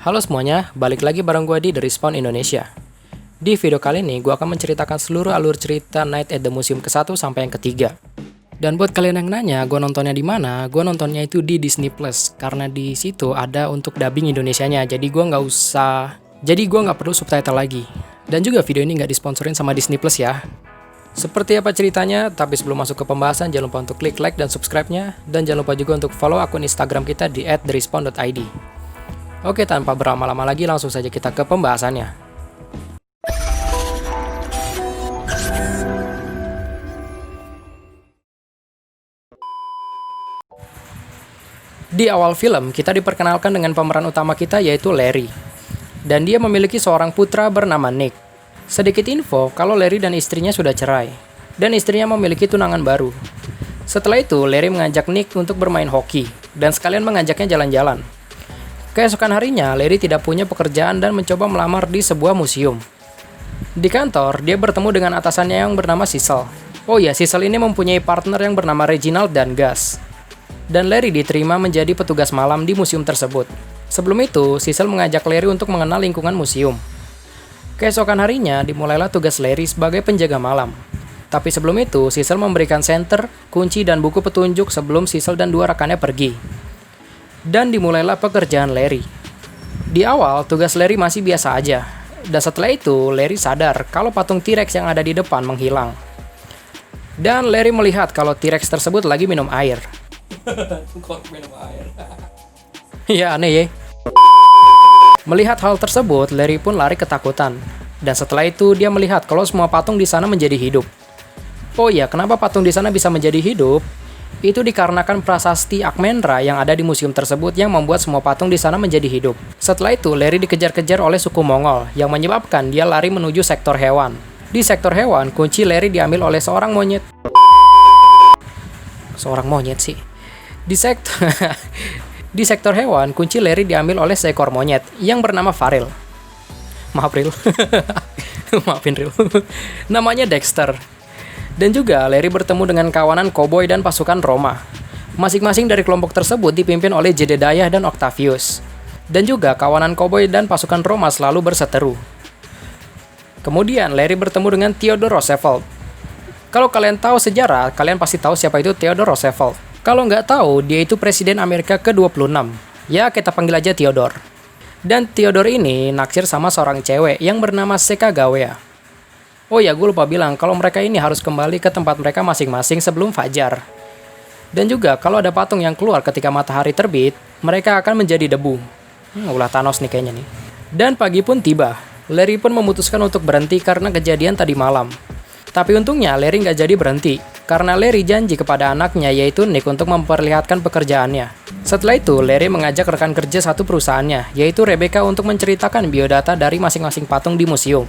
Halo semuanya, balik lagi bareng gue di The Respawn Indonesia. Di video kali ini, gue akan menceritakan seluruh alur cerita Night at the Museum ke-1 sampai yang ketiga. Dan buat kalian yang nanya, gue nontonnya di mana? Gue nontonnya itu di Disney Plus, karena di situ ada untuk dubbing Indonesianya, jadi gue nggak perlu subtitle lagi. Dan juga video ini nggak disponsorin sama Disney Plus ya. Seperti apa ceritanya, tapi sebelum masuk ke pembahasan, jangan lupa untuk klik like dan subscribe-nya, dan jangan lupa juga untuk follow akun Instagram kita di @therespawn.id. Oke, tanpa berlama-lama lagi, langsung saja kita ke pembahasannya. Di awal film, kita diperkenalkan dengan pemeran utama kita yaitu Larry. Dan dia memiliki seorang putra bernama Nick. Sedikit info kalau Larry dan istrinya sudah cerai. Dan istrinya memiliki tunangan baru. Setelah itu, Larry mengajak Nick untuk bermain hoki. Dan sekalian mengajaknya jalan-jalan. Keesokan harinya, Larry tidak punya pekerjaan dan mencoba melamar di sebuah museum. Di kantor, dia bertemu dengan atasannya yang bernama Cecil. Oh ya, Cecil ini mempunyai partner yang bernama Reginald dan Gus. Dan Larry diterima menjadi petugas malam di museum tersebut. Sebelum itu, Cecil mengajak Larry untuk mengenal lingkungan museum. Keesokan harinya, dimulailah tugas Larry sebagai penjaga malam. Tapi sebelum itu, Cecil memberikan senter, kunci, dan buku petunjuk sebelum Cecil dan dua rekannya pergi. Dan dimulailah pekerjaan Larry. Di awal, tugas Larry masih biasa aja. Dan setelah itu, Larry sadar kalau patung T-Rex yang ada di depan menghilang. Dan Larry melihat kalau T-Rex tersebut lagi minum air. Minum air. Ya, aneh ya. Melihat hal tersebut, Larry pun lari ketakutan. Dan setelah itu, dia melihat kalau semua patung di sana menjadi hidup. Oh iya, kenapa patung di sana bisa menjadi hidup? Itu dikarenakan prasasti Akmenra yang ada di museum tersebut yang membuat semua patung di sana menjadi hidup. Setelah itu, Larry dikejar-kejar oleh suku Mongol yang menyebabkan dia lari menuju sektor hewan. Di sektor hewan, kunci Larry diambil oleh seorang monyet. Seorang monyet sih. Di sektor hewan, kunci Larry diambil oleh seekor monyet yang bernama Faril. Maaf, Ril. Maafin, Ril. Namanya Dexter. Dan juga Larry bertemu dengan kawanan koboi dan pasukan Roma. Masing-masing dari kelompok tersebut dipimpin oleh Jedediah dan Octavius. Dan juga kawanan koboi dan pasukan Roma selalu berseteru. Kemudian Larry bertemu dengan Theodore Roosevelt. Kalau kalian tahu sejarah, kalian pasti tahu siapa itu Theodore Roosevelt. Kalau nggak tahu, dia itu Presiden Amerika ke-26. Ya, kita panggil aja Theodore. Dan Theodore ini naksir sama seorang cewek yang bernama Sacagawea. Oh ya, gue lupa bilang kalau mereka ini harus kembali ke tempat mereka masing-masing sebelum fajar. Dan juga kalau ada patung yang keluar ketika matahari terbit, mereka akan menjadi debu. Ulah Thanos nih kayaknya nih. Dan pagi pun tiba. Larry pun memutuskan untuk berhenti karena kejadian tadi malam. Tapi untungnya Larry nggak jadi berhenti, karena Larry janji kepada anaknya yaitu Nick untuk memperlihatkan pekerjaannya. Setelah itu, Larry mengajak rekan kerja satu perusahaannya, yaitu Rebecca untuk menceritakan biodata dari masing-masing patung di museum.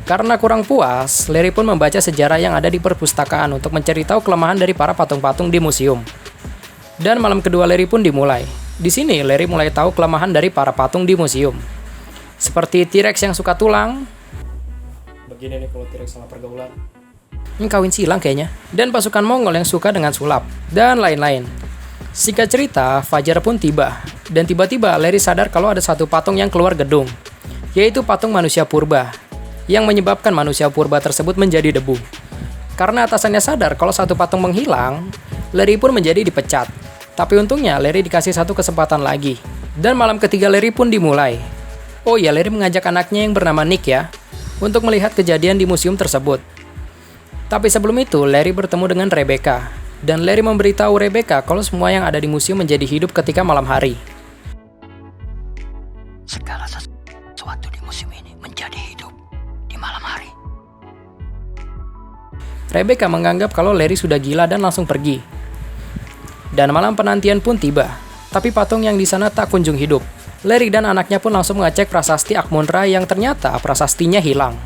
Karena kurang puas, Larry pun membaca sejarah yang ada di perpustakaan untuk mencari tahu kelemahan dari para patung-patung di museum. Dan malam kedua Larry pun dimulai. Di sini, Larry mulai tahu kelemahan dari para patung di museum. Seperti T-Rex yang suka tulang. Begini nih kalau T-Rex sama pergaulan. Ini kawin silang kayaknya. Dan pasukan Mongol yang suka dengan sulap. Dan lain-lain. Singkat cerita, fajar pun tiba. Dan tiba-tiba Larry sadar kalau ada satu patung yang keluar gedung. Yaitu patung manusia purba. Yang menyebabkan manusia purba tersebut menjadi debu. Karena atasannya sadar kalau satu patung menghilang, Larry pun menjadi dipecat. Tapi untungnya Larry dikasih satu kesempatan lagi. Dan malam ketiga Larry pun dimulai. Oh ya, Larry mengajak anaknya yang bernama Nick ya, untuk melihat kejadian di museum tersebut. Tapi sebelum itu, Larry bertemu dengan Rebecca. Dan Larry memberitahu Rebecca kalau semua yang ada di museum menjadi hidup ketika malam hari. Segala sesuatu di museum ini menjadi hidup malam hari. Rebecca menganggap kalau Larry sudah gila dan langsung pergi. Dan malam penantian pun tiba, tapi patung yang di sana tak kunjung hidup. Larry dan anaknya pun langsung mengecek prasasti Akmunra yang ternyata prasastinya hilang.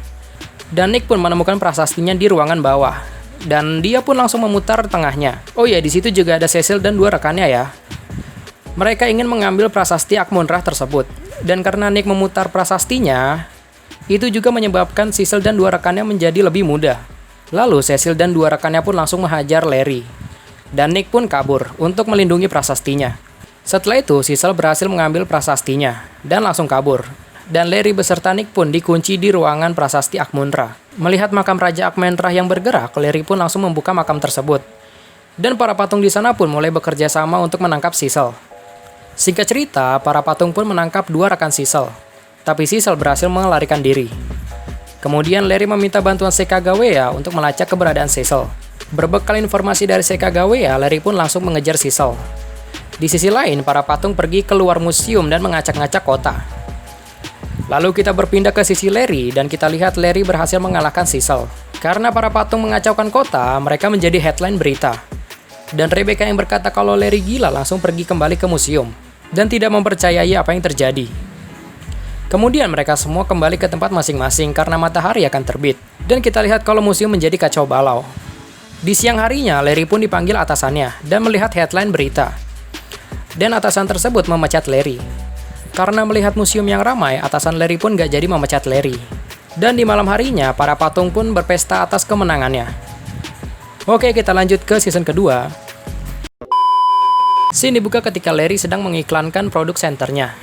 Dan Nick pun menemukan prasastinya di ruangan bawah. Dan dia pun langsung memutar tengahnya. Oh ya, di situ juga ada Cecil dan dua rekannya ya. Mereka ingin mengambil prasasti Akmunra tersebut. Dan karena Nick memutar prasastinya, itu juga menyebabkan Cecil dan dua rekannya menjadi lebih mudah. Lalu Cecil dan dua rekannya pun langsung menghajar Larry. Dan Nick pun kabur untuk melindungi prasastinya. Setelah itu, Sissel berhasil mengambil prasastinya dan langsung kabur. Dan Larry beserta Nick pun dikunci di ruangan prasasti Akmunra. Melihat makam Raja Akmenrah yang bergerak, Larry pun langsung membuka makam tersebut. Dan para patung di sana pun mulai bekerja sama untuk menangkap Sissel. Singkat cerita, para patung pun menangkap dua rekan Sissel. Tapi Sissel berhasil melarikan diri. Kemudian Larry meminta bantuan Sacagawea untuk melacak keberadaan Sissel. Berbekal informasi dari Sacagawea, Larry pun langsung mengejar Sissel. Di sisi lain, para patung pergi keluar museum dan mengacak-ngacak kota. Lalu kita berpindah ke sisi Larry dan kita lihat Larry berhasil mengalahkan Sissel. Karena para patung mengacaukan kota, mereka menjadi headline berita. Dan Rebecca yang berkata kalau Larry gila langsung pergi kembali ke museum dan tidak mempercayai apa yang terjadi. Kemudian mereka semua kembali ke tempat masing-masing karena matahari akan terbit. Dan kita lihat kalau museum menjadi kacau balau. Di siang harinya, Larry pun dipanggil atasannya dan melihat headline berita. Dan atasan tersebut memecat Larry. Karena melihat museum yang ramai, atasan Larry pun gak jadi memecat Larry. Dan di malam harinya, para patung pun berpesta atas kemenangannya. Oke, kita lanjut ke season kedua. Scene dibuka ketika Larry sedang mengiklankan produk senternya.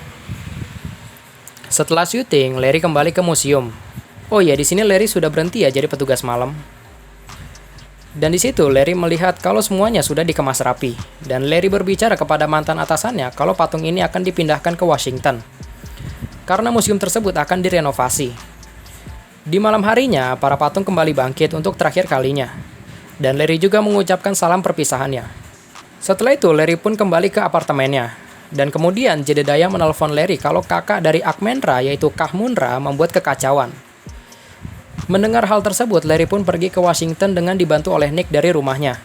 Setelah syuting, Larry kembali ke museum. Oh iya, di sini Larry sudah berhenti ya jadi petugas malam. Dan di situ Larry melihat kalau semuanya sudah dikemas rapi. Dan Larry berbicara kepada mantan atasannya kalau patung ini akan dipindahkan ke Washington. Karena museum tersebut akan direnovasi. Di malam harinya, para patung kembali bangkit untuk terakhir kalinya. Dan Larry juga mengucapkan salam perpisahannya. Setelah itu, Larry pun kembali ke apartemennya. Dan kemudian Jedediah menelpon Larry kalau kakak dari Akmenrah yaitu Kahmunrah membuat kekacauan. Mendengar hal tersebut, Larry pun pergi ke Washington dengan dibantu oleh Nick dari rumahnya.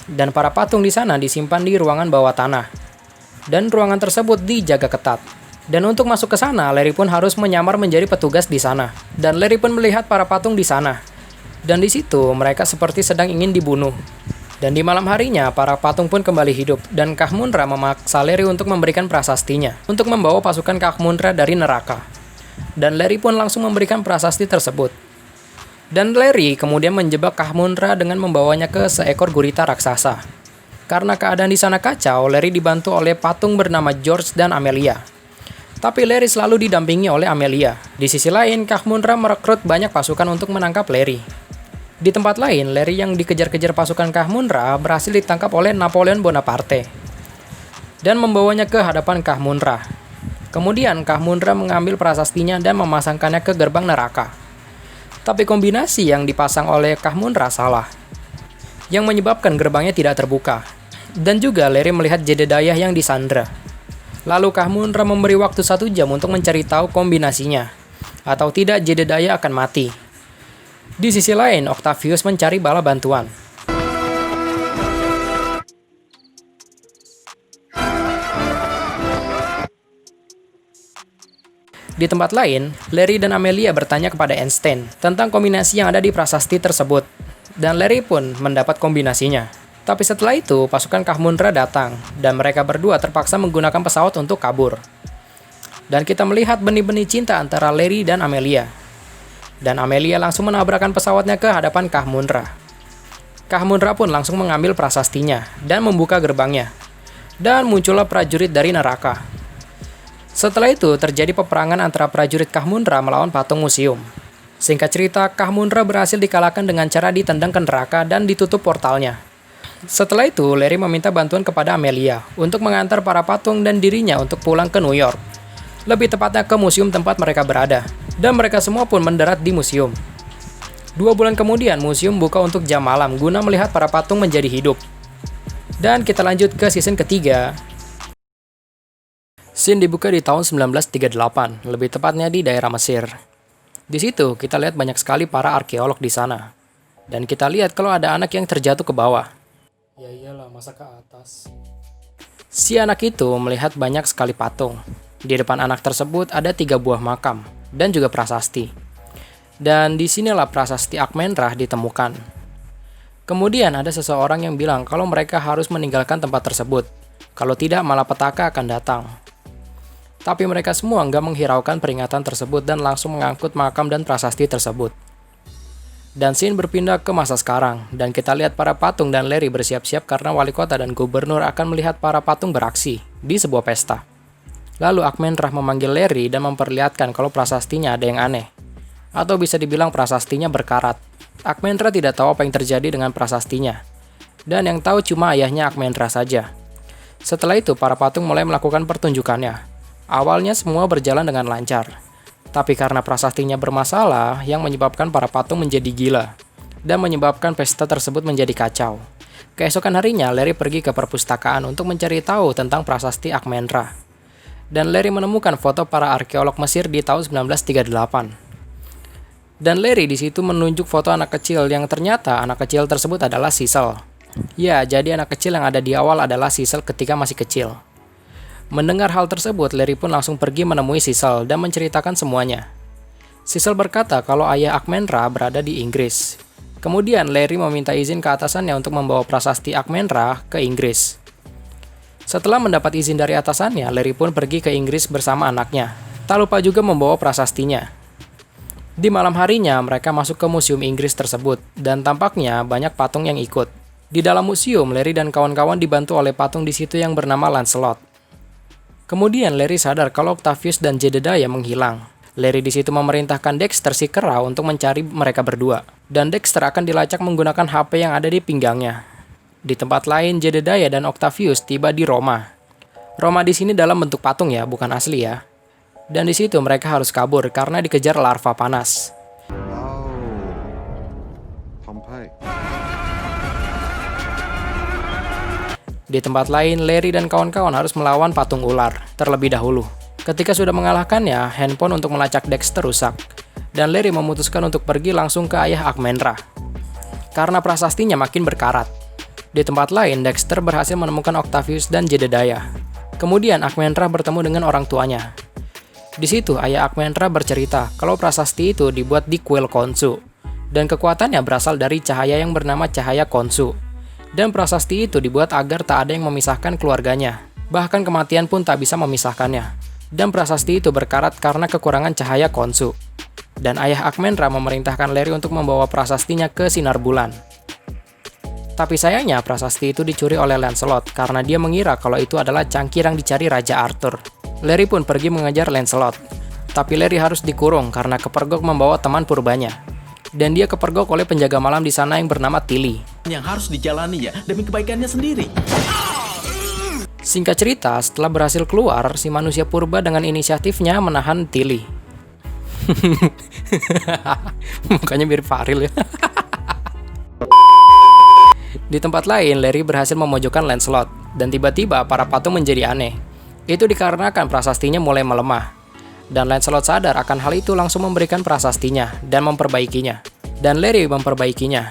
Dan para patung di sana disimpan di ruangan bawah tanah. Dan ruangan tersebut dijaga ketat. Dan untuk masuk ke sana, Larry pun harus menyamar menjadi petugas di sana. Dan Larry pun melihat para patung di sana. Dan di situ mereka seperti sedang ingin dibunuh. Dan di malam harinya, para patung pun kembali hidup. Dan Kahmunrah memaksa Larry untuk memberikan prasastinya untuk membawa pasukan Kahmunrah dari neraka. Dan Larry pun langsung memberikan prasasti tersebut. Dan Larry kemudian menjebak Kahmunrah dengan membawanya ke seekor gurita raksasa. Karena keadaan di sana kacau, Larry dibantu oleh patung bernama George dan Amelia. Tapi Larry selalu didampingi oleh Amelia. Di sisi lain, Kahmunrah merekrut banyak pasukan untuk menangkap Larry. Di tempat lain, Larry yang dikejar-kejar pasukan Kahmunrah berhasil ditangkap oleh Napoleon Bonaparte dan membawanya ke hadapan Kahmunrah. Kemudian Kahmunrah mengambil prasastinya dan memasangkannya ke gerbang neraka. Tapi kombinasi yang dipasang oleh Kahmunrah salah, yang menyebabkan gerbangnya tidak terbuka. Dan juga Larry melihat Jedediah yang disandra. Lalu Kahmunrah memberi waktu 1 jam untuk mencari tahu kombinasinya. Atau tidak, Jedediah akan mati. Di sisi lain, Octavius mencari bala bantuan. Di tempat lain, Larry dan Amelia bertanya kepada Einstein tentang kombinasi yang ada di prasasti tersebut. Dan Larry pun mendapat kombinasinya. Tapi setelah itu, pasukan Kahmunrah datang, dan mereka berdua terpaksa menggunakan pesawat untuk kabur. Dan kita melihat benih-benih cinta antara Larry dan Amelia. Dan Amelia langsung menabrakkan pesawatnya ke hadapan Kahmunrah. Kahmunrah pun langsung mengambil prasastinya dan membuka gerbangnya. Dan muncullah prajurit dari neraka. Setelah itu, terjadi peperangan antara prajurit Kahmunrah melawan patung museum. Singkat cerita, Kahmunrah berhasil dikalahkan dengan cara ditendang ke neraka dan ditutup portalnya. Setelah itu, Larry meminta bantuan kepada Amelia untuk mengantar para patung dan dirinya untuk pulang ke New York. Lebih tepatnya ke museum tempat mereka berada. Dan mereka semua pun mendarat di museum. 2 bulan kemudian, museum buka untuk jam malam guna melihat para patung menjadi hidup. Dan kita lanjut ke season ketiga. Scene dibuka di tahun 1938, lebih tepatnya di daerah Mesir. Di situ, kita lihat banyak sekali para arkeolog di sana. Dan kita lihat kalau ada anak yang terjatuh ke bawah. Ya iyalah, masa ke atas. Si anak itu melihat banyak sekali patung. Di depan anak tersebut ada 3 buah makam, dan juga prasasti. Dan disinilah prasasti Akmenrah ditemukan. Kemudian ada seseorang yang bilang kalau mereka harus meninggalkan tempat tersebut. Kalau tidak, malapetaka akan datang. Tapi mereka semua nggak menghiraukan peringatan tersebut dan langsung mengangkut makam dan prasasti tersebut. Dan scene berpindah ke masa sekarang, dan kita lihat para patung dan Larry bersiap-siap karena wali kota dan gubernur akan melihat para patung beraksi di sebuah pesta. Lalu Akmenrah memanggil Larry dan memperlihatkan kalau prasastinya ada yang aneh. Atau bisa dibilang prasastinya berkarat. Akmenrah tidak tahu apa yang terjadi dengan prasastinya. Dan yang tahu cuma ayahnya Akmenrah saja. Setelah itu, para patung mulai melakukan pertunjukannya. Awalnya semua berjalan dengan lancar. Tapi karena prasastinya bermasalah, yang menyebabkan para patung menjadi gila. Dan menyebabkan pesta tersebut menjadi kacau. Keesokan harinya, Larry pergi ke perpustakaan untuk mencari tahu tentang prasasti Akmenrah. Dan Larry menemukan foto para arkeolog Mesir di tahun 1938. Dan Larry di situ menunjuk foto anak kecil yang ternyata anak kecil tersebut adalah Sissel. Ya, jadi anak kecil yang ada di awal adalah Sissel ketika masih kecil. Mendengar hal tersebut, Larry pun langsung pergi menemui Sissel dan menceritakan semuanya. Sissel berkata kalau ayah Akmenrah berada di Inggris. Kemudian Larry meminta izin ke atasannya untuk membawa prasasti Akmenrah ke Inggris. Setelah mendapat izin dari atasannya, Larry pun pergi ke Inggris bersama anaknya. Tak lupa juga membawa prasastinya. Di malam harinya, mereka masuk ke museum Inggris tersebut, dan tampaknya banyak patung yang ikut. Di dalam museum, Larry dan kawan-kawan dibantu oleh patung di situ yang bernama Lancelot. Kemudian Larry sadar kalau Octavius dan Jedediah menghilang. Larry di situ memerintahkan Dexter si kera untuk mencari mereka berdua. Dan Dexter akan dilacak menggunakan HP yang ada di pinggangnya. Di tempat lain, Jedediah dan Octavius tiba di Roma. Roma di sini dalam bentuk patung ya, bukan asli ya. Dan di situ mereka harus kabur karena dikejar larva panas. Di tempat lain, Larry dan kawan-kawan harus melawan patung ular terlebih dahulu. Ketika sudah mengalahkannya, handphone untuk melacak Dexter rusak. Dan Larry memutuskan untuk pergi langsung ke ayah Akmenrah. Karena prasastinya makin berkarat. Di tempat lain, Dexter berhasil menemukan Octavius dan Jedediah. Kemudian Akmenrah bertemu dengan orang tuanya. Di situ, ayah Akmenrah bercerita kalau prasasti itu dibuat di kuil Khonsu. Dan kekuatannya berasal dari cahaya yang bernama cahaya Khonsu. Dan prasasti itu dibuat agar tak ada yang memisahkan keluarganya. Bahkan kematian pun tak bisa memisahkannya. Dan prasasti itu berkarat karena kekurangan cahaya Khonsu. Dan ayah Akmenrah memerintahkan Larry untuk membawa prasastinya ke sinar bulan. Tapi sayangnya prasasti itu dicuri oleh Lancelot karena dia mengira kalau itu adalah cangkir yang dicari Raja Arthur. Larry pun pergi mengejar Lancelot. Tapi Larry harus dikurung karena kepergok membawa teman purbanya. Dan dia kepergok oleh penjaga malam di sana yang bernama Tilly. Yang harus dijalaninya demi kebaikannya sendiri. Singkat cerita, setelah berhasil keluar, si manusia purba dengan inisiatifnya menahan Tilly. Mukanya mirip Faril ya. Di tempat lain, Larry berhasil memojokkan Lancelot. Dan tiba-tiba para patung menjadi aneh. Itu dikarenakan prasastinya mulai melemah. Dan Lancelot sadar akan hal itu langsung memberikan prasastinya dan memperbaikinya. Dan Larry memperbaikinya.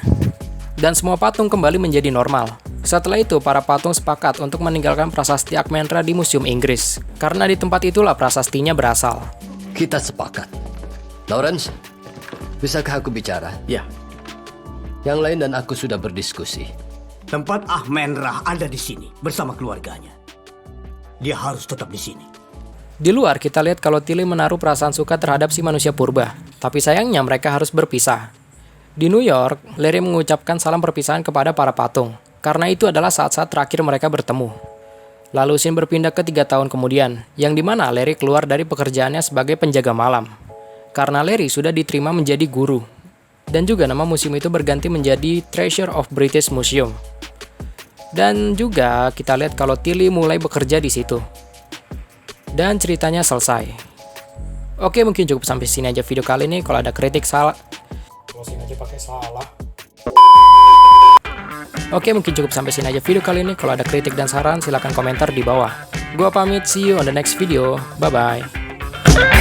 Dan semua patung kembali menjadi normal. Setelah itu, para patung sepakat untuk meninggalkan prasasti Akmenrah di Museum Inggris. Karena di tempat itulah prasastinya berasal. Kita sepakat. Lawrence, bisakah aku bicara? Ya, Yang lain dan aku sudah berdiskusi. Tempat Akmenrah ada di sini bersama keluarganya. Dia harus tetap di sini. Di luar, kita lihat kalau Tilly menaruh perasaan suka terhadap si manusia purba. Tapi sayangnya mereka harus berpisah. Di New York, Larry mengucapkan salam perpisahan kepada para patung. Karena itu adalah saat-saat terakhir mereka bertemu. Lalu scene berpindah ke 3 tahun kemudian, yang dimana Larry keluar dari pekerjaannya sebagai penjaga malam. Karena Larry sudah diterima menjadi guru. Dan juga nama museum itu berganti menjadi Treasure of British Museum. Dan juga kita lihat kalau Tilly mulai bekerja di situ. Dan ceritanya selesai. Oke, mungkin cukup sampai sini aja video kali ini. Kalau ada kritik salah, closing aja pakai salah. Oke, mungkin cukup sampai sini aja video kali ini. Kalau ada kritik dan saran, silahkan komentar di bawah. Gua pamit, see you on the next video. Bye-bye.